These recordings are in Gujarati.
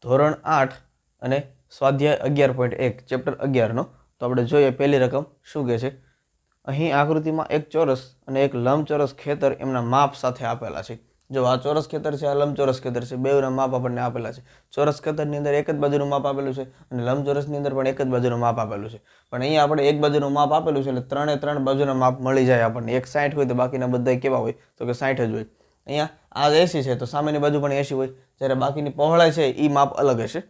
ધોરણ 8 અને સ્વાધ્યાય 11.1 ચેપ્ટર 11 નો તો આપણે જોઈએ પહેલી રકમ શું કહે છે। અહીં આકૃતિમાં એક ચોરસ અને એક લંબચોરસ ખેતર એમના માપ સાથે આપેલા છે। જો આ ચોરસ ખેતર છે, આ લંબચોરસ ખેતર છે, બેવના માપ આપણને આપેલા છે। ચોરસ ખેતરની અંદર એક જ બાજુનું માપ આપેલું છે અને લંબચોરસની અંદર પણ એક જ બાજુનું માપ આપેલું છે, પણ અહીંયા આપણે એક બાજુનું માપ આપેલું છે એટલે ત્રણે ત્રણ બાજુના માપ મળી જાય આપણને। એક 60 હોય તો બાકીના બધા કેવા હોય તો કે 60 જ હોય। અહીંયા આ 80 છે તો સામેની બાજુ પણ 80 હોય, જ્યારે બાકીની પહોળાઈ છે એ માપ અલગ હશે।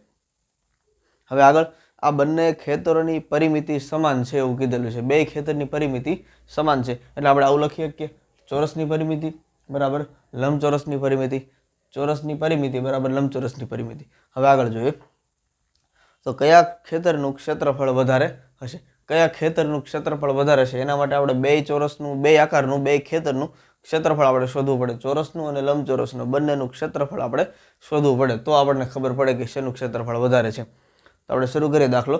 હવે આગળ આ બંને ખેતરોની પરિમિતિ સમાન છે એવું કીધેલું છે। બે ખેતરની પરિમિતિ સમાન છે એટલે આપણે આવું લખીએ કે ચોરસની પરિમિતિ બરાબર લંબચોરસની પરિમિતિ, ચોરસની પરિમિતિ બરાબર લંબચોરસની પરિમિતિ। હવે આગળ જોઈએ તો કયા ખેતરનું ક્ષેત્રફળ વધારે હશે। કયા ખેતરનું ક્ષેત્રફળ વધારે છે એના માટે આપણે બે ચોરસનું, બે આકારનું, બે ખેતરનું ક્ષેત્રફળ આપણે શોધવું પડે। ચોરસનું અને લંબચોરસનું બંનેનું ક્ષેત્રફળ આપણે શોધવું પડે તો આપણને ખબર પડે કે શેનું ક્ષેત્રફળ વધારે છે। તો આપણે શરૂ કરીએ દાખલો।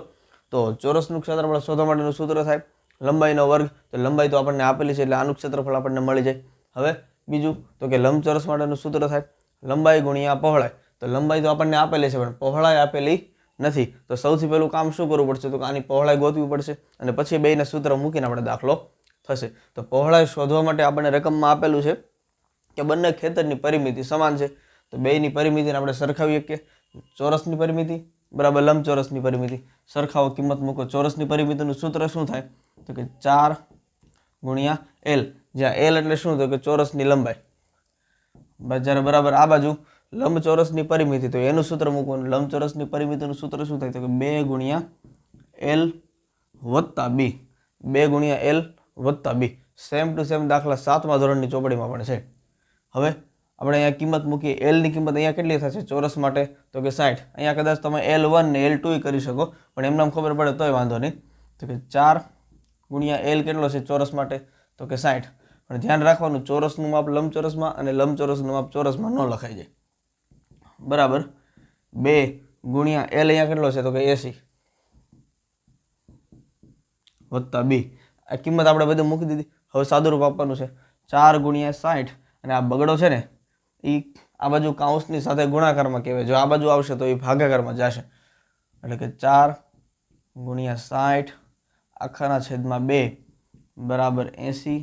તો ચોરસનું ક્ષેત્રફળ શોધવા માટેનું સૂત્ર થાય લંબાઈનો વર્ગ, તો લંબાઈ તો આપણને આપેલી છે એટલે આનું ક્ષેત્રફળ આપણને મળી જાય। હવે બીજું તો કે લંબચોરસ માટેનું સૂત્ર થાય લંબાઈ ગુણ્યા પહોળાઈ, તો લંબાઈ તો આપણને આપેલી છે પણ પહોળાઈ આપેલી નથી, તો સૌથી પહેલું કામ શું કરવું પડશે તો કે આની પહોળાઈ ગોતવી પડશે અને પછી બેયના સૂત્ર મૂકીને આપણે દાખલો થશે। તો પહોળાઈ શોધવા માટે આપણને રકમમાં આપેલું છે કે બંને ખેતરની પરિમિતિ સમાન છે, તો બેયની પરિમિતિને આપણે સરખાવીએ કે ચોરસની પરિમિતિ બરાબર લંબચોરસની પરિમિતિ, સરખાવો કિંમત મૂકો। ચોરસની પરિમિતિનું સૂત્ર શું થાય તો કે 4 ગુણ્યા L, જ્યાં L એટલે શું તો કે ચોરસની લંબાઈ, જ્યારે બરાબર આ બાજુ લંબચોરસની પરિમિતિ તો એનું સૂત્ર મૂકવાનું। લંબચોરસની પરિમિતિનું સૂત્ર શું થાય તો કે 2 ગુણ્યા L વત્તા B, 2 ગુણ્યા L વત્તા B। સેમ ટુ સેમ દાખલા 7મા ધોરણની ચોપડીમાં પણ છે। હવે આપણે અહીંયા કિંમત મૂકીએ, L ની કિંમત અહીંયા કેટલી થશે ચોરસ માટે તો કે 60। અહીંયા કદાચ તમે L1 ને L2 કરી શકો પણ એમને ખબર પડે તોય વાંધો નહીં, તો કે 4 ગુણ્યા L કેટલો છે ચોરસ માટે તો કે 60। પણ ધ્યાન રાખવાનું ચોરસનું માપ લંબચોરસમાં અને લંબચોરસનું માપ ચોરસમાં ન લખાઈ જાય બરાબર। 2 ગુણ્યા L અહીંયા કેટલો છે તો કે 80 વત્તા B, આ કિંમત આપણે બધું મૂકી દીધી। હવે સાદુરૂપ આપવાનું છે 4 ગુણ્યા 60 અને આ બગડો છે ને એ આ બાજુ કાઉન્સની સાથે ગુણાકારમાં કહેવાય, જો આ બાજુ આવશે તો એ ભાગાકારમાં જશે, એટલે કે 4 ગુણ્યા 60 આખાના છેદમાં 2 બરાબર 80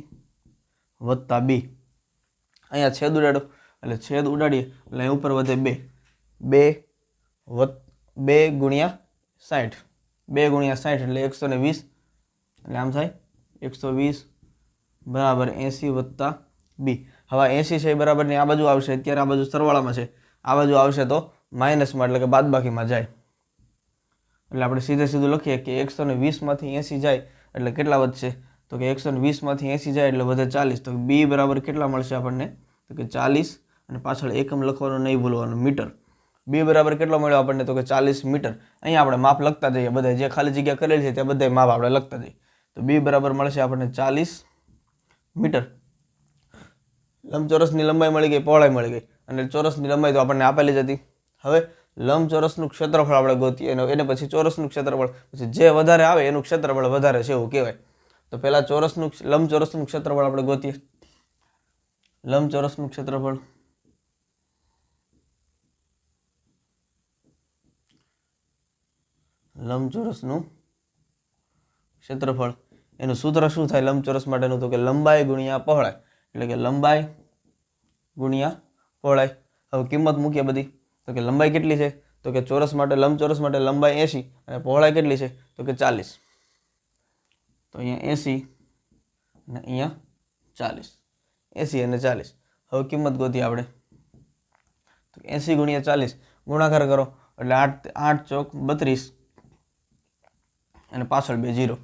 વત્તા B। અહીંયા છેદ ઉડાડો એટલે છેદ ઉડાડીએ એટલે અહીં ઉપર વધે 2, 2 ગુણ્યા 60, 2 ગુણ્યા 60 એટલે 120, એટલે આમ થાય 120 બરાબર 80 વત્તા B। હવે 80 છે એ બરાબરની આ બાજુ આવશે, અત્યારે આ બાજુ સરવાળામાં છે, આ બાજુ આવશે તો માઇનસમાં એટલે કે બાદબાકીમાં જાય, એટલે આપણે સીધે સીધું લખીએ કે 120 માંથી 80 જાય એટલે કેટલા વધશે તો કે 120 માંથી 80 જાય એટલે વધે 40, તો B બરાબર કેટલા મળશે આપણને તો કે 40 અને પાછળ એકમ લખવાનું નહીં ભૂલવાનું મીટર। B બરાબર કેટલો મળ્યો આપણને તો કે 40 મીટર। અહીંયા આપણે માપ લખતા જઈએ, બધા જે ખાલી જગ્યા કરેલી છે ત્યાં બધા માપ આપણે લખતા જઈએ, તો B બરાબર મળશે આપણને 40 મીટર। લંબચોરસની લંબાઈ મળી ગઈ, પહોળાઈ મળી ગઈ અને ચોરસની લંબાઈ તો આપણને આપેલી જ હતી। હવે લંબચોરસનું ક્ષેત્રફળ આપણે ગોતીએ એને પછી ચોરસનું ક્ષેત્રફળ, પછી જે વધારે આવે એનું ક્ષેત્રફળ વધારે છે એવું કહેવાય। તો પહેલા લંબચોરસનું ક્ષેત્રફળ આપણે ગોતીએ। લંબચોરસનું ક્ષેત્રફળ એનું સૂત્ર શું થાય લંબચોરસ માટેનું તો કે લંબાઈ ગુણ્યા પહોળાઈ, એટલે કે લંબાઈ ગુણ્યા પહોળાઈ। હવે કિંમત મૂકીએ બધી, તો કે લંબાઈ કેટલી છે તો કે ચોરસ માટે લંબચોરસ માટે લંબાઈ 80 અને પહોળાઈ કેટલી છે તો કે 40, તો અહીંયા 80 અને અહીંયા 40, 80 અને 40। હવે કિંમત ગોતીએ આપણે, તો 80 ગુણ્યા 40 ગુણાકાર કરો એટલે 8 ચોક 32 અને પાછળ 2 0,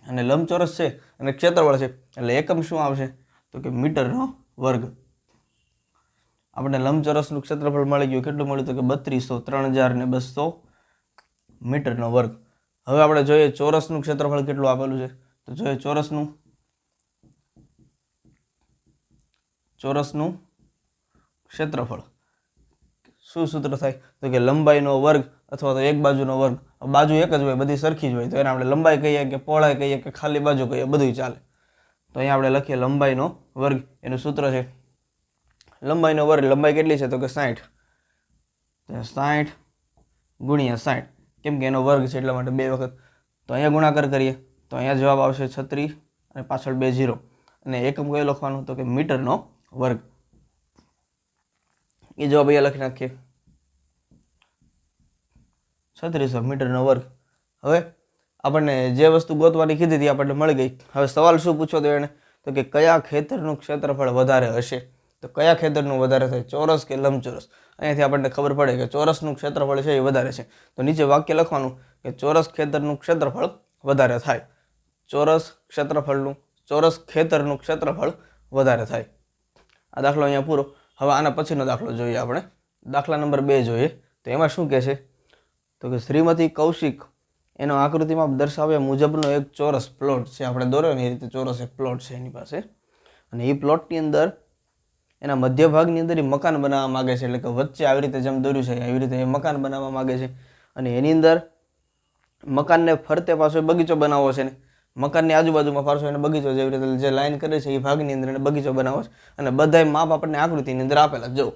અને લંબચોરસ છે અને ક્ષેત્રફળ છે એટલે એકમ શું આવશે તો કે મીટરનો વર્ગ। આપણે લંબચોરસનું ક્ષેત્રફળ મળી ગયું, કેટલું મળ્યું તો કે 3200 મીટરનો વર્ગ। હવે આપણે જોઈએ ચોરસનું ક્ષેત્રફળ કેટલું આપેલું છે, તો જોઈએ ચોરસનું ક્ષેત્રફળ શું સૂત્ર થાય તો કે લંબાઈનો વર્ગ અથવા તો એક બાજુનો વર્ગ, બાજુ એક જ હોય બધી સરખી જ હોય તો એને આપણે લંબાઈ કહીએ કે પહોળાઈ કહીએ કે ખાલી બાજુ કહીએ બધું ચાલે। તો અહીંયા આપણે લખીએ લંબાઈનો વર્ગ, એનું સૂત્ર છે લંબાઈનો વર્ગ, લંબાઈ કેટલી છે તો કે 60 તો 60 ગુણ્યા 60, કેમ કે એનો વર્ગ છે એટલા માટે 2 વખત. તો અહીંયા ગુણાકાર કરીએ તો અહીંયા જવાબ આવશે 36 અને પાછળ 2 0, અને એકમ કયો લખવાનું તો કે મીટરનો વર્ગ. એ જવાબ અહીંયા લખી નાખીએ 3600 મીટરનો વર્ગ. હવે આપણને જે વસ્તુ ગોતવાની કીધી હતી આપણને મળી ગઈ. હવે સવાલ શું પૂછો તો એને તો કે કયા ખેતરનું ક્ષેત્રફળ વધારે હશે? તો કયા ખેતરનું વધારે થાય, ચોરસ કે લંબચોરસ? અહીંયાથી આપણને ખબર પડે કે ચોરસનું ક્ષેત્રફળ છે એ વધારે છે. તો નીચે વાક્ય લખવાનું કે ચોરસ ખેતરનું ક્ષેત્રફળ વધારે થાય. ચોરસ ખેતરનું ક્ષેત્રફળ વધારે થાય. આ દાખલો અહીંયા પૂરો. હવે આના પછીનો દાખલો જોઈએ આપણે. દાખલા નંબર 2 જોઈએ. તો એમાં શું કહે છે તો કે શ્રીમતી કૌશિક એનો આકૃતિમાં દર્શાવ્યા મુજબનો એક ચોરસ પ્લોટ છે. આપણે દોર્યો ને એ રીતે ચોરસ એક પ્લોટ છે એની પાસે, અને એ પ્લોટની અંદર એના મધ્ય ભાગની અંદર એ મકાન બનાવવા માગે છે. એટલે કે વચ્ચે આવી રીતે જેમ દોર્યું છે એવી રીતે એ મકાન બનાવવા માગે છે. અને એની અંદર મકાનને ફરતે પાછો બગીચો બનાવવો છે ને મકાનની આજુબાજુમાં પાછો એને બગીચો જેવી રીતે જે લાઈન કરે છે એ ભાગની અંદર એને બગીચો બનાવવો છે. અને બધાય માપ આપણને આકૃતિની અંદર આપેલા. જો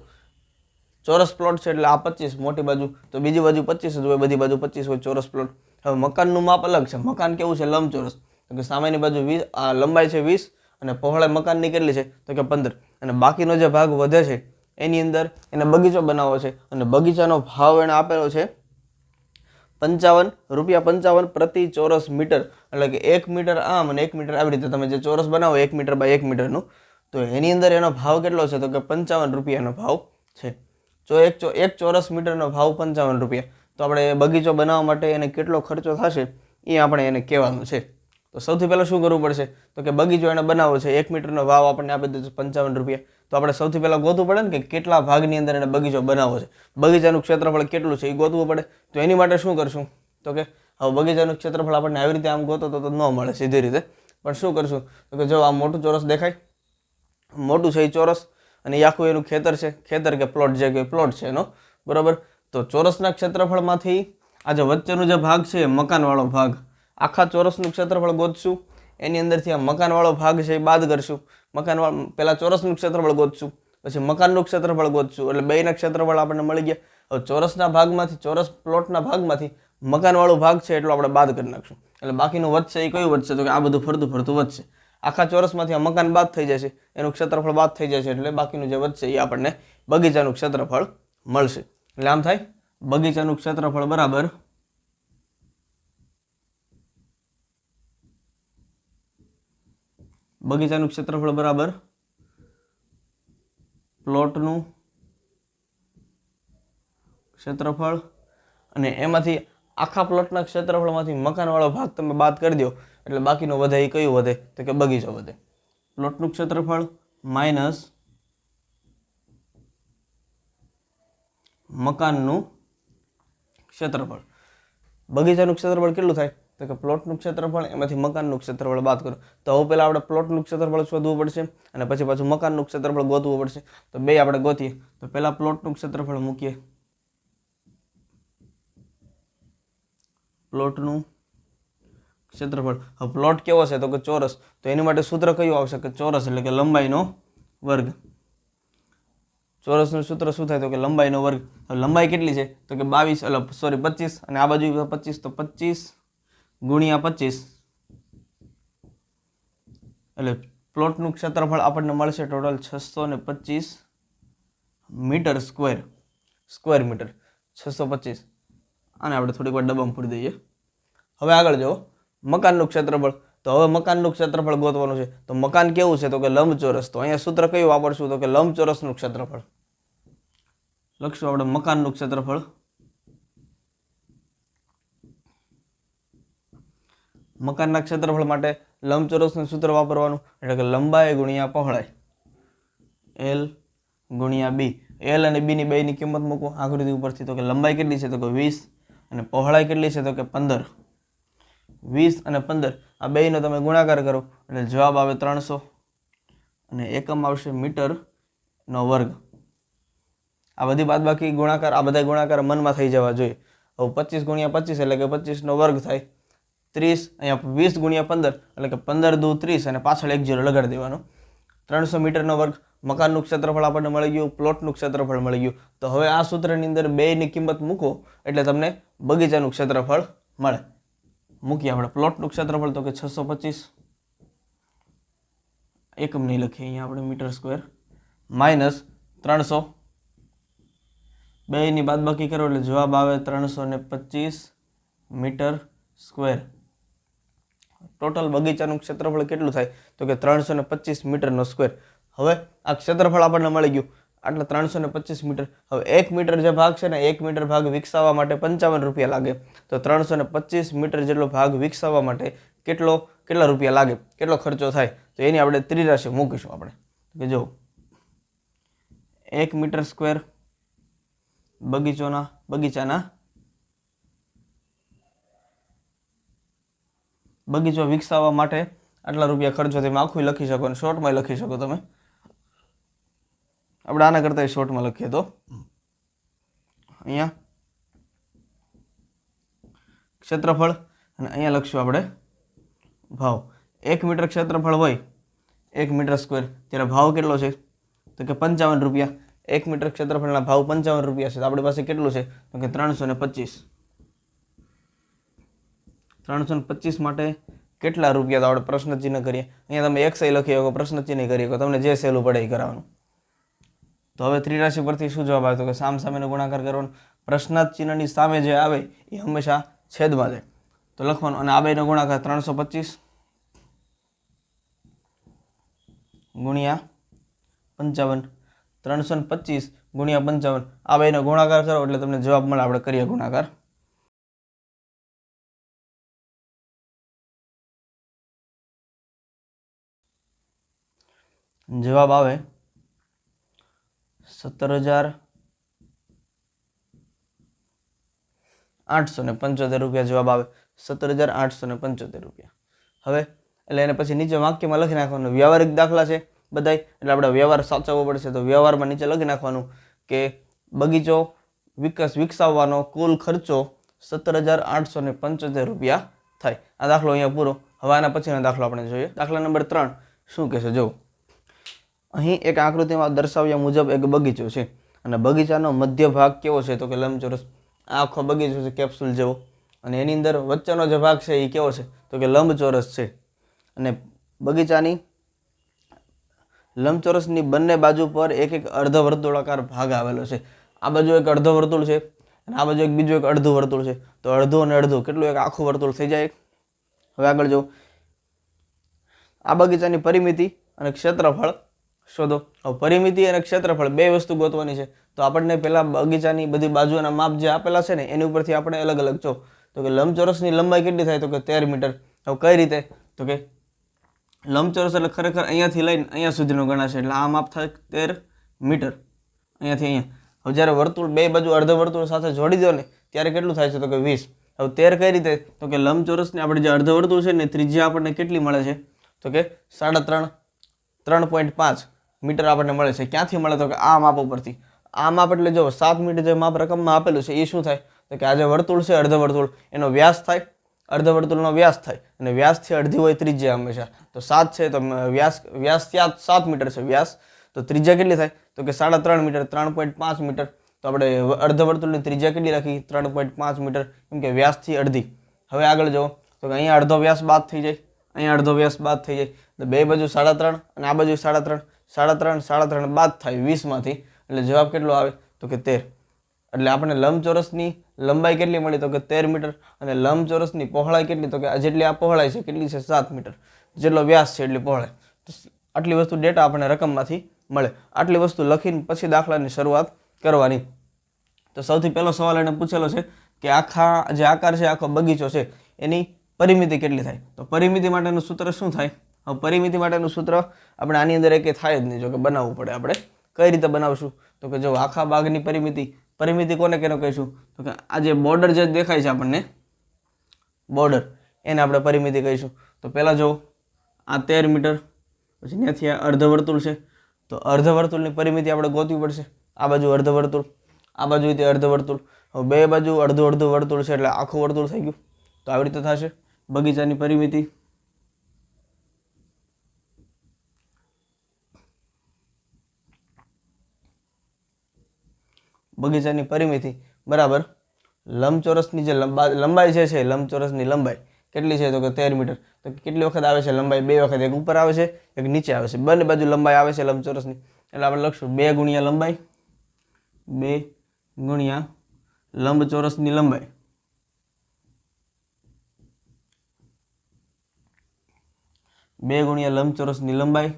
ચોરસ પ્લોટ છે એટલે આ 25 મોટી બાજુ, તો બીજી બાજુ 25 જ હોય, બધી બાજુ 25 હોય ચોરસ પ્લોટ. હવે મકાનનું માપ અલગ છે. મકાન કેવું છે? લંબચોરસ. તો કે સામેની બાજુ 20, આ લંબાઈ છે 20 અને પહોળાઈ મકાનની કેટલી છે તો કે 15. અને બાકીનો જે ભાગ વધે છે એની અંદર એને બગીચો બનાવવો છે. અને બગીચાનો ભાવ એને આપેલો છે 55 રૂપિયા 55 પ્રતિ ચોરસ મીટર. એટલે કે 1 મીટર આમ અને 1 મીટર આવી રીતે તમે જે ચોરસ બનાવો 1 મીટર બાય 1 મીટરનું, તો એની અંદર એનો ભાવ કેટલો છે તો કે 55 રૂપિયાનો ભાવ છે. જો એક ચોરસ મીટરનો ભાવ 55 રૂપિયા, તો આપણે બગીચો બનાવવા માટે એને કેટલો ખર્ચો થશે એ આપણે એને કહેવાનું છે. તો સૌથી પહેલાં શું કરવું પડશે તો કે બગીચો એને બનાવવો છે. 1 મીટરનો ભાવ આપણને આપી દીધો 55 રૂપિયા. તો આપણે સૌથી પહેલાં ગોતવું પડે ને કે કેટલા ભાગની અંદર એને બગીચો બનાવવો છે. બગીચાનું ક્ષેત્રફળ કેટલું છે એ ગોતવું પડે. તો એની માટે શું કરશું તો કે હવે બગીચાનું ક્ષેત્રફળ આપણને આવી રીતે આમ ગોતો તો ન મળે સીધી રીતે. પણ શું કરશું તો કે જો આ મોટું ચોરસ દેખાય, મોટું છે એ ચોરસ, અને એ આખું એનું ખેતર છે. ખેતર કે પ્લોટ જે કે પ્લોટ છે એનો, બરાબર. તો ચોરસના ક્ષેત્રફળમાંથી આ જે વચ્ચેનો જે ભાગ છે મકાનવાળો ભાગ, આખા ચોરસનું ક્ષેત્રફળ ગોતશું. એની અંદરથી આ મકાનવાળો ભાગ છે એ બાદ કરશું. પહેલાં ચોરસનું ક્ષેત્રફળ ગોતશું, પછી મકાનનું ક્ષેત્રફળ ગોતશું. એટલે બેયના ક્ષેત્રફળ આપણને મળી ગયા. હવે ચોરસના ભાગમાંથી, ચોરસ પ્લોટના ભાગમાંથી મકાનવાળો ભાગ છે એટલો આપણે બાદ કરી નાખશું. એટલે બાકીનું વધશે એ કયું વધશે તો કે આ બધું ફરતું ફરતું વધશે. આખા ચોરસમાંથી આ મકાન બાદ થઈ જશે, એનું ક્ષેત્રફળ બાદ થઈ જશે. એટલે બાકીનું જે વધશે એ આપણને બગીચાનું ક્ષેત્રફળ મળશે. એટલે આમ થાય બગીચાનું ક્ષેત્રફળ બરાબર પ્લોટનું ક્ષેત્રફળ, અને એમાંથી આખા પ્લોટના ક્ષેત્રફળમાંથી મકાનવાળો ભાગ તમે બાદ કરી દો એટલે બાકીનો વધે એ કયું વધે તો કે બગીચો વધે. પ્લોટનું ક્ષેત્રફળ માઇનસ મકાનનું ક્ષેત્રફળ. બગીચાનું ક્ષેત્રફળ કેટલું થાય તો કે પ્લોટનું ક્ષેત્રફળ એમાંથી મકાનનું ક્ષેત્રફળ બાદ કરો. તો હવે પહેલાં આપણે પ્લોટનું ક્ષેત્રફળ શોધવું પડશે અને પછી પાછું મકાનનું ક્ષેત્રફળ ગોતવું પડશે. તો બે આપણે ગોતીએ. તો પહેલાં પ્લોટનું ક્ષેત્રફળ મૂકીએ. પ્લોટનું ક્ષેત્રફળ. હવે પ્લોટ કેવો છે તો કે ચોરસ. તો એની માટે સૂત્ર કયું આવશે કે ચોરસ એટલે કે લંબાઈનો વર્ગ. ચોરસનું સૂત્ર શું થાય તો કે લંબાઈનો વર્ગ. હવે લંબાઈ કેટલી છે તો કે 25 અને આ બાજુ 25, તો 25 ગુણ્યા 25 એટલે પ્લોટનું ક્ષેત્રફળ આપણને મળશે ટોટલ 625 મીટર સ્ક્વેર મીટર 625. આને આપણે થોડીક વાર ડબ્બામાં પૂરી દઈએ. હવે આગળ જુઓ મકાનનું ક્ષેત્રફળ. તો હવે મકાનનું ક્ષેત્રફળ ગોતવાનું છે. તો મકાન કેવું છે તો કે લંબચોરસ. તો અહીંયા સૂત્ર કયું વાપરશું તો કે લંબચોરસનું ક્ષેત્રફળ લખશું આપણે. મકાનનું ક્ષેત્રફળ મકાનના ક્ષેત્રફળ માટે લંબચોરસનું સૂત્ર વાપરવાનું. એટલે કે લંબાઈ ગુણ્યા પહોળાઈ, L ગુણ્યા B. L અને B ની બેની કિંમત મૂકો આકૃતિ ઉપરથી. તો કે લંબાઈ કેટલી છે તો કે 20 અને પહોળાઈ કેટલી છે તો કે 15. 20 અને 15 આ બેયનો તમે ગુણાકાર કરો એટલે જવાબ આવે 300 અને એકમ આવશે મીટરનો વર્ગ. આ બધી બાદબાકી ગુણાકાર, આ બધા ગુણાકાર મનમાં થઈ જવા જોઈએ. હવે 25 ગુણ્યા 25 એટલે કે 25નો વર્ગ થાય 30. અહીંયા 20 ગુણ્યા 15 એટલે કે 15 દુ 30 અને પાછળ 1 0 લગાડી દેવાનો. 300 મીટરનો વર્ગ, મકાનનું ક્ષેત્રફળ આપણને મળી ગયું, પ્લોટનું ક્ષેત્રફળ મળી ગયું. તો હવે આ સૂત્રની અંદર બેયની કિંમત મૂકો એટલે તમને બગીચાનું ક્ષેત્રફળ મળે. મૂકીએ આપણે પ્લોટનું ક્ષેત્રફળ તો કે 625, એકમ નહીં લખીએ અહીંયા આપણે મીટર સ્ક્વેર, માઇનસ 300, બેયની બાદબાકી કરો એટલે જવાબ આવે 325 મીટર સ્ક્વેર. ટોટલ બગીચાનું ક્ષેત્રફળ કેટલું થાય તો કે 325 મીટરનો સ્ક્વેર. હવે આ ક્ષેત્રફળ આપણને મળી ગયું એટલે 325 મીટર. હવે 1 મીટર જે ભાગ છે ને, 1 મીટર ભાગ વિકસાવવા માટે 55 રૂપિયા લાગે. તો 325 મીટર જેટલો ભાગ વિકસાવવા માટે કેટલા રૂપિયા લાગે, કેટલો ખર્ચો થાય, તો એની આપણે ત્રિરાશી મૂકીશું આપણે કે જો 1 મીટર સ્ક્વેર બગીચો વિકસાવવા માટે આટલા રૂપિયા ખર્ચો. તમે આખું લખી શકો અને શોર્ટમાં લખી શકો. તમે આપણે આના કરતાં શોર્ટમાં લખીએ તો અહીંયા ક્ષેત્રફળ અને અહીંયા લખશું આપણે ભાવ. 1 મીટર ક્ષેત્રફળ હોય 1 મીટર સ્ક્વેર, ત્યારે ભાવ કેટલો છે તો કે 55 રૂપિયા. 1 મીટર ક્ષેત્રફળના ભાવ 55 રૂપિયા છે. તો આપણી પાસે કેટલું છે તો કે 325. 325 માટે કેટલા રૂપિયા, તો આપણે પ્રશ્ન ચિહ્ન કરીએ. અહીંયા તમે XI લખી શકો, પ્રશ્ન ચિહ્ન કરી શકો, તમને જે સહેલું પડે એ કરવાનું. તો હવે ત્રિરાશિ પરથી શું જવાબ આવે તો કે સામસામેનો ગુણાકાર કરવાનો. પ્રશ્નાર્થ ચિહ્નની સામે જે આવે એ હંમેશા છેદમાં જાય તો લખવાનું, અને આ બેનો ગુણાકાર 325 ગુણ્યા 55. 325 ગુણ્યા 55, આ બેનો ગુણાકાર કરો એટલે તમને જવાબ મળે. આપણે કરીએ ગુણાકાર. જવાબ આવે 17,875 રૂપિયા જવાબ આવે. 17,875 રૂપિયા. હવે એટલે એને પછી નીચે વાક્યમાં લખી નાખવાનું. વ્યવહારિક દાખલા છે બધાય એટલે આપણે વ્યવહાર સાચવવો પડશે. તો વ્યવહારમાં નીચે લખી નાખવાનું કે બગીચો વિકસાવવાનો કુલ ખર્ચો 17,875 રૂપિયા થાય. આ દાખલો અહીંયા પૂરો. હવે આના પછીનો દાખલો આપણે જોઈએ. દાખલા નંબર 3 શું કહેશે જો. અહીં એક આકૃતિમાં દર્શાવ્યા મુજબ એક બગીચો છે અને બગીચાનો મધ્ય ભાગ કેવો છે તો કે લંબચોરસ. આ આખો બગીચો છે કેપ્સ્યુલ જેવો, અને એની અંદર વચ્ચેનો જે ભાગ છે એ કેવો છે તો કે લંબચોરસ છે. અને બગીચાની લંબચોરસની બંને બાજુ પર એક એક અર્ધ વર્તુળાકાર ભાગ આવેલો છે. આ બાજુ એક અર્ધ વર્તુળ છે અને આ બાજુ બીજું એક અડધું વર્તુળ છે. તો અડધું અને અડધું કેટલું, એક આખું વર્તુળ થઈ જાય. હવે આગળ જો, આ બગીચાની પરિમિતિ અને ક્ષેત્રફળ શોધો. હવે પરિમિતિ અને ક્ષેત્રફળ બે વસ્તુ ગોતવાની છે. તો આપણને પહેલા બગીચાની બધી બાજુના માપ જે આપેલા છે ને એની ઉપરથી આપણે અલગ અલગ જો તો કે લંબચોરસની લંબાઈ કેટલી થાય તો કે 13 મીટર. હવે કઈ રીતે તો કે લંબચોરસ એટલે ખરેખર અહીંયાથી લઈને અહીંયા સુધીનો ગણાશે એટલે આ માપ થાય 13 મીટર અહીંયાથી અહીંયા. હવે જ્યારે વર્તુળ બે બાજુ અર્ધ વર્તુળ સાથે જોડી દો ને ત્યારે કેટલું થાય છે તો કે 20. હવે 13 કઈ રીતે તો કે લંબચોરસની આપણે જે અર્ધ વર્તુળ છે ને ત્રિજ્યા આપણને કેટલી મળે છે તો કે 3.5 મીટર આપણને મળે છે. ક્યાંથી મળે તો કે આ માપ ઉપરથી. આ માપ એટલે જો 7 મીટર જે માપ રકમમાં આપેલું છે એ શું થાય તો કે આ જે વર્તુળ છે અર્ધ વર્તુળ એનો વ્યાસ થાય, અર્ધ વર્તુળનો વ્યાસ થાય અને વ્યાસથી અડધી હોય ત્રિજ્યા હંમેશા. તો 7 છે તો વ્યાસ ત્યાં 7 મીટર છે વ્યાસ, તો ત્રિજ્યા કેટલી થાય તો કે 3.5 મીટર, 3.5 મીટર. તો આપણે અર્ધ વર્તુળની ત્રિજ્યા કેટલી રાખી 3.5 મીટર, કેમ કે વ્યાસથી અડધી. હવે આગળ જો તો કે અહીંયા અડધો વ્યાસ બાદ થઈ જાય, અહીંયા અડધો વ્યાસ બાદ થઈ જાય. તો બે બાજુ 3.5 અને આ બાજુ 3.5, 3.5 બાદ થાય 20 માંથી એટલે જવાબ કેટલો આવે તો કે 13. એટલે આપણે લંબચોરસની લંબાઈ કેટલી મળી તો કે 13 મીટર અને લંબચોરસની પહોળાઈ કેટલી તો કે જેટલી આ પહોળાઈ છે કેટલી છે 7 મીટર, જેટલો વ્યાસ છે એટલી પહોળાઈ. તો આટલી વસ્તુ ડેટા આપણે રકમમાંથી મળે. આટલી વસ્તુ લખીને પછી દાખલાની શરૂઆત કરવાની. તો સૌથી પહેલો સવાલ એને પૂછેલો છે કે આખા જે આકાર છે આખો બગીચો છે એની પરિમિતિ કેટલી થાય. તો પરિમિતિ માટેનું સૂત્ર શું થાય. હવે પરિમિતિ માટેનું સૂત્ર આપણે આની અંદર એકે થાય જ નહીં, જો કે બનાવવું પડે. આપણે કઈ રીતે બનાવશું તો કે જો આખા બાગની પરિમિતિ કોને કેનો કહીશું તો કે આ જે બોર્ડર જે દેખાય છે આપણને બોર્ડર એને આપણે પરિમિતિ કહીશું. તો પહેલાં જો આ 13 મીટર, પછી ત્યાંથી આ અર્ધ વર્તુળ છે તો અર્ધ વર્તુળની પરિમિતિ આપણે ગોતવી પડશે. આ બાજુ અર્ધ વર્તુળ, આ બાજુ તે અર્ધ વર્તુળ. હવે બે બાજુ અડધું અડધું વર્તુળ છે એટલે આખું વર્તુળ થઈ ગયું. તો આવી રીતે થશે બગીચાની પરિમિતિ બગીચાની પરિમિતિ બરાબર લંબચોરસની જે લંબાઈ છે લંબચોરસની લંબાઈ કેટલી છે તો કે 13 મીટર. તો કેટલી વખત આવે છે લંબાઈ? 2 વખત, એક ઉપર આવે છે એક નીચે આવે છે, બંને બાજુ લંબાઈ આવે છે લંબચોરસની. એટલે આપણે લખશું 2 ગુણ્યા લંબાઈ, 2 ગુણ્યા લંબચોરસની લંબાઈ, 2 ગુણ્યા લંબચોરસની લંબાઈ.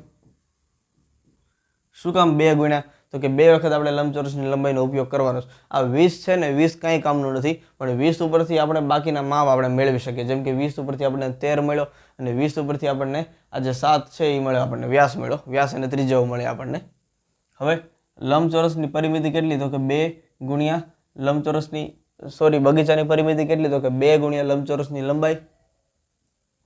શું કામ 2 ગુણ્યા? તો કે 2 વખત આપણે લંબચોરસની લંબાઈનો ઉપયોગ કરવાનો છે. આ 20 છે ને 20 કાંઈ કામનું નથી, પણ 20 ઉપરથી આપણે બાકીના માપ આપણે મેળવી શકીએ. જેમ કે 20 ઉપરથી આપણને 13 મળ્યો અને 20 ઉપરથી આપણને આ જે 7 છે એ મળ્યો, આપણને વ્યાસ મળ્યો, વ્યાસ અને ત્રિજ્યાઓ મળે આપણને. હવે લંબચોરસની પરિમિતિ કેટલી? તો કે 2 ગુણ્યા બગીચાની પરિમિતિ કેટલી? તો કે 2 ગુણ્યા લંબચોરસની લંબાઈ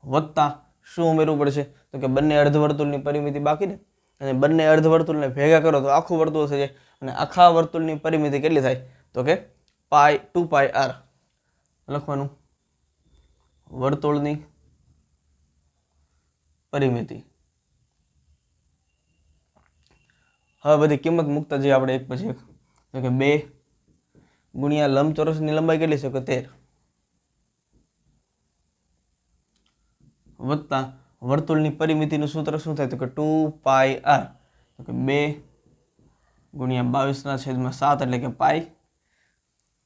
વત્તા શું ઉમેરવું પડશે? તો કે બંને અર્ધવર્તુળની પરિમિતિ બાકી ને, અને બંને અર્ધવર્તુળને ભેગા કરો તો આખું વર્તુળ થઈ જાય. અને આખા વર્તુળની પરિમિતિ કેટલી થાય? તો કે 2πr લખવાનું, વર્તુળની પરિમિતિ. હવે બધી કિંમત મૂકતા જઈએ આપણે એક પછી એક. તો કે 2 ગુણ્યા લંબચોરસની લંબાઈ કેટલી છે? કે 13 વત્તા વર્તુળની પરિમિતિનું સૂત્ર શું થાય? તો કે 2πr. તો કે 2 ગુણ્યા 22/7 એટલે કે પાઈ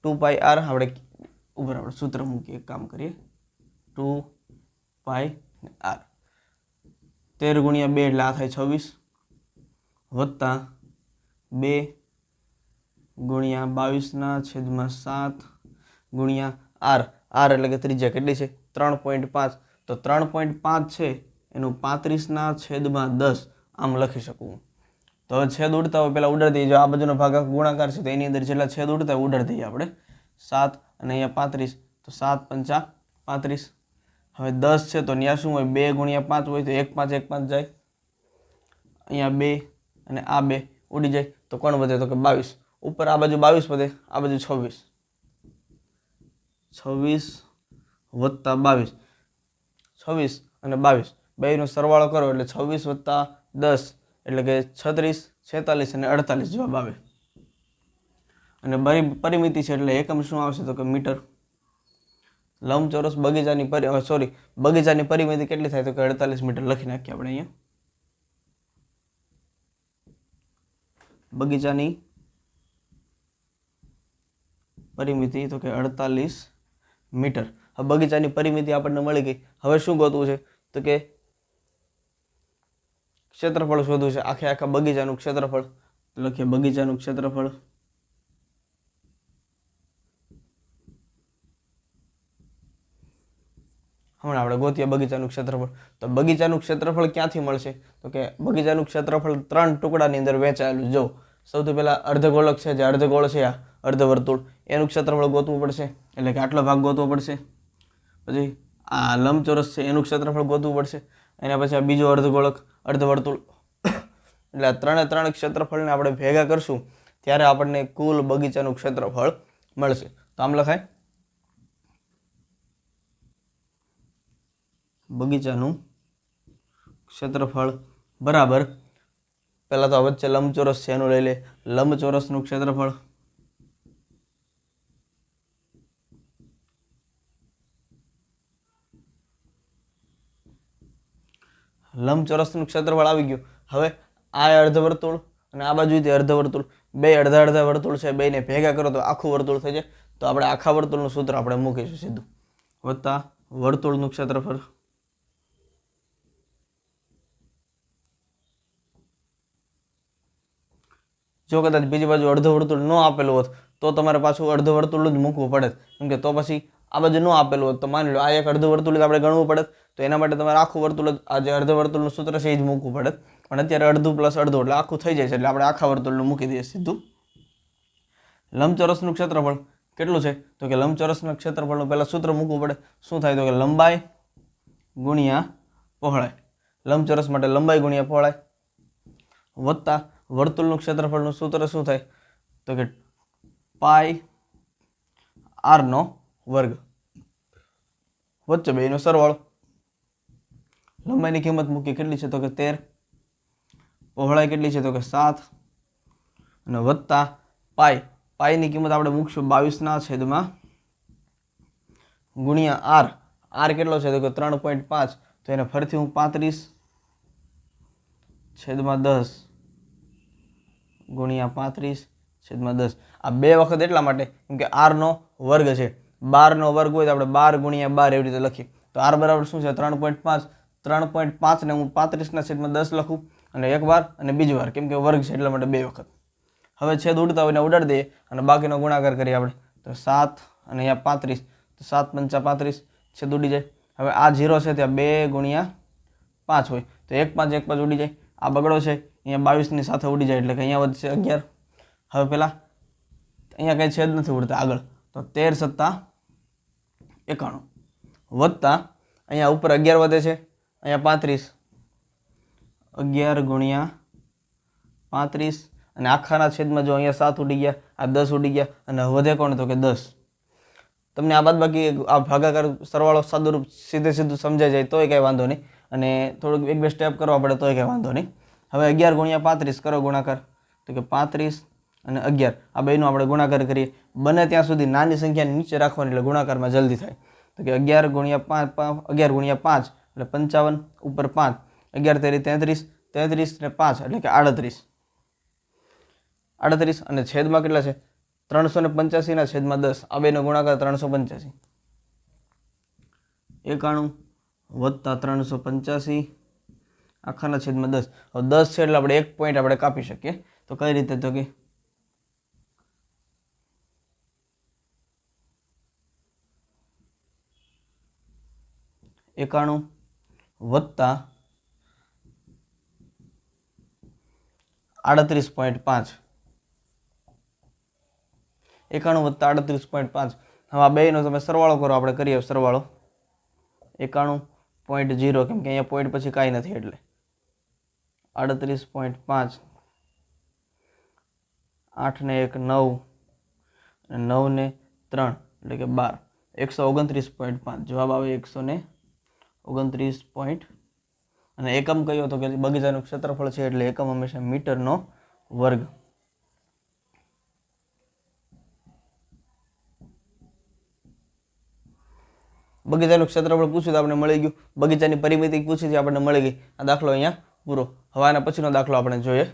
2πr. આપણે સૂત્ર મૂકીએ, એક કામ કરીએ, 2πr. 13 ગુણ્યા 2 એટલે આ થાય 26 વત્તા 2 ગુણ્યા 22/7 ગુણ્યા r. r એટલે કે ત્રિજ્યા કેટલી છે? 3.5. તો 3.5 છે એનું 35/10 આમ લખી શકું. તો હવે છેદ ઉડતા હોય પહેલાં ઉડાડી દઈએ. જો આ બાજુનો ભાગ ગુણાકાર છે તો એની અંદર જેટલા છેદ ઉડતા હોય ઉડાડી દઈએ આપણે. 7 અને અહીંયા 35, તો 7 પંચા 35. હવે 10 છે તો ત્યાં શું હોય? 2 ગુણ્યા 5 હોય તો 1 5 1 5 જાય. અહીંયા 2 અને આ 2 ઉડી જાય તો કોણ વધે? તો કે 22. ઉપર આ બાજુ 22 વધે, આ બાજુ 26. 26 વત્તા 22, 26 અને 22 બેનો સરવાળો કરો એટલે 26 વત્તા 10 એટલે કે 36, 46 અને 48 જવાબ આવે. અને પરિમિતિ છે એટલે એકમ શું આવશે? તો કે મીટર. લંબચોરસ બગીચાની પરિમિતિ કેટલી થાય? તો કે 48 મીટર લખી નાખીએ આપણે અહીંયા. બગીચાની પરિમિતિ તો કે 48 મીટર. હવે બગીચાની પરિમિતિ આપણને મળી ગઈ. હવે શું ગોતવું છે? તો કે ક્ષેત્રફળ શોધવું છે, આખા બગીચાનું ક્ષેત્રફળ. લખીએ બગીચાનું ક્ષેત્રફળ. હમણાં આપણે ગોતીએ બગીચાનું ક્ષેત્રફળ. તો બગીચાનું ક્ષેત્રફળ ક્યાંથી મળશે? તો કે બગીચાનું ક્ષેત્રફળ 3 ટુકડાની અંદર વહેંચાયેલું. જો સૌથી પહેલા અર્ધગોળક છે, જે અર્ધગોળ છે આ અર્ધવર્તુળ, એનું ક્ષેત્રફળ ગોતવું પડશે, એટલે કે આટલો ભાગ ગોતવો પડશે. પછી આ લંબચોરસ છે એનું ક્ષેત્રફળ ગોતવું પડશે. એના પછી આ બીજો અર્ધગોળક અર્ધવર્તુળ. એટલે આ 3 ક્ષેત્રફળને આપણે ભેગા કરશું ત્યારે આપણને કુલ બગીચાનું ક્ષેત્રફળ મળશે. તો આમ લખાય બગીચાનું ક્ષેત્રફળ બરાબર, પહેલા તો વચ્ચે લંબચોરસ છે એનું લઈ લે, લંબચોરસનું ક્ષેત્રફળ લંબચોરસનું ક્ષેત્રફળ આવી ગયું. હવે આ અર્ધવર્તુળ અને આ બાજુથી અર્ધવર્તુળ, બે અડધા વર્તુળ છે, બેને ભેગા કરો તો આખું વર્તુળ થઈ જાય. તો આપણે આખા વર્તુળનું સૂત્ર આપણે મૂકીશું સીધું, વત્તા વર્તુળનું ક્ષેત્રફળ જો કદાચ બીજી બાજુ અર્ધવર્તુળ ન આપેલું હોત તો તમારે પાછું અર્ધવર્તુળ જ મૂકવું પડે, કેમ કે તો પછી આ બાજુ ન આપેલું હોત તો માની લો આ એક અર્ધવર્તુળ આપણે ગણવું પડે, તો એના માટે તમારે આખું વર્તુળ આ જે અર્ધવર્તુળનું સૂત્ર છે એ જ મૂકવું પડે. પણ અત્યારે અડધું પ્લસ અડધું એટલે આખું થઈ જાય છે, એટલે આપણે આખા વર્તુળનું મૂકી દઈએ સીધું. લંબચોરસનું ક્ષેત્રફળ કેટલું છે? તો કે લંબચોરસના ક્ષેત્રફળનું પહેલાં સૂત્ર મૂકવું પડે. શું થાય? તો કે લંબાઈ ગુણ્યા પહોળાઈ. લંબચોરસ માટે લંબાઈ ગુણ્યા પહોળાઈ વત્તા વર્તુળનું ક્ષેત્રફળનું સૂત્ર શું થાય? તો કે પાઈ r નો વર્ગ વચ્ચે બેનો સરવાળો. લંબાઈની કિંમત મૂકી કેટલી છે? તો કે 13. પહોળાઈ કેટલી છે? તો કે 7 અને વત્તા પાઈ. પાઈની કિંમત આપણે મૂકશું 22 ગુણ્યા આર. આર કેટલો છે તો કે 3.5, તો એને ફરીથી હું 35/10 ગુણ્યા 35/10. આ બે વખત એટલા માટે કેમ કે આરનો વર્ગ છે. 12નો વર્ગ હોય તો આપણે 12 ગુણ્યા 12 એવી રીતે લખીએ. તો આર બરાબર શું છે 3.5. 3.5 ને હું 35/10 લખું, અને એક વાર અને બીજી વાર, કેમ કે વર્ગ છે એટલા માટે બે વખત. હવે છેદ ઉડતા હોય ને ઉડાડી દઈએ અને બાકીનો ગુણાકાર કરીએ આપણે. તો 7 અને અહીંયા 35, તો 7 × 5 = 35, છેદ ઉડી જાય. હવે આ 0 છે ત્યાં 2 ગુણ્યા 5 હોય તો 1 5 1 5 ઉડી જાય. આ બગડો છે અહીંયા 22ની સાથે ઉડી જાય એટલે કે અહીંયા વધશે 11. હવે પેલા અહીંયા કંઈ છેદ નથી ઉડતા આગળ, તો 13 + 91 વત્તા અહીંયા ઉપર 11 વધે છે, અહીંયા 35, 11 ગુણ્યા 35, અને આખાના છેદમાં જો અહીંયા 7 ઉડી ગયા, આ 10 ઉડી ગયા, અને વધે કોણ તો કે 10. તમને આ બાદબાકી આ ભાગાકાર સરવાળો સાદુરૂપ સીધું સમજાઈ જાય તોય કંઈ વાંધો નહીં, અને થોડુંક 1-2 સ્ટેપ કરવા પડે તોય કંઈ વાંધો નહીં. હવે 11 ગુણ્યા 35 કરો ગુણાકાર, તો કે 35 અને 11 આ બેનો આપણે ગુણાકાર કરીએ. બને ત્યાં સુધી નાની સંખ્યાને નીચે રાખવાની એટલે ગુણાકારમાં જલ્દી થાય. તો કે 11 ગુણ્યા 5 એટલે 55, ઉપર 5, 11 તેરી 33, 33 ને 5 એટલે કે 38. અને છેદમાં કેટલા છે 385/10. આ બેનો ગુણાકાર 385. 91 વત્તા 385 આખાના છેદમાં 10. હવે 10 છે એટલે આપણે 1 પોઈન્ટ આપણે કાપી શકીએ. તો કઈ રીતે તો કે 91 વત્તા 38.5. 91 વત્તા 38.5. હવે આ બેનો તમે સરવાળો કરો, આપણે કરીએ સરવાળો. 91.0 કેમ કે અહીંયા પોઈન્ટ પછી કાંઈ નથી એટલે 38.5, 8 ને 1 9, અને 9 ને 3 એટલે કે 12, 129.5. જવાબ આવે 129. અને એકમ કયો તો કે બગીચાનું ક્ષેત્રફળ છે એટલે એકમ હંમેશા મીટરનો વર્ગ. બગીચાનું ક્ષેત્રફળ પૂછ્યું તો આપણે મળી ગયું. બગીચાની પરિમિતિ પૂછી આપણને મળી ગઈ. આ દાખલો અહીંયા પૂરો. હવે આના પછીનો દાખલો આપણે જોઈએ.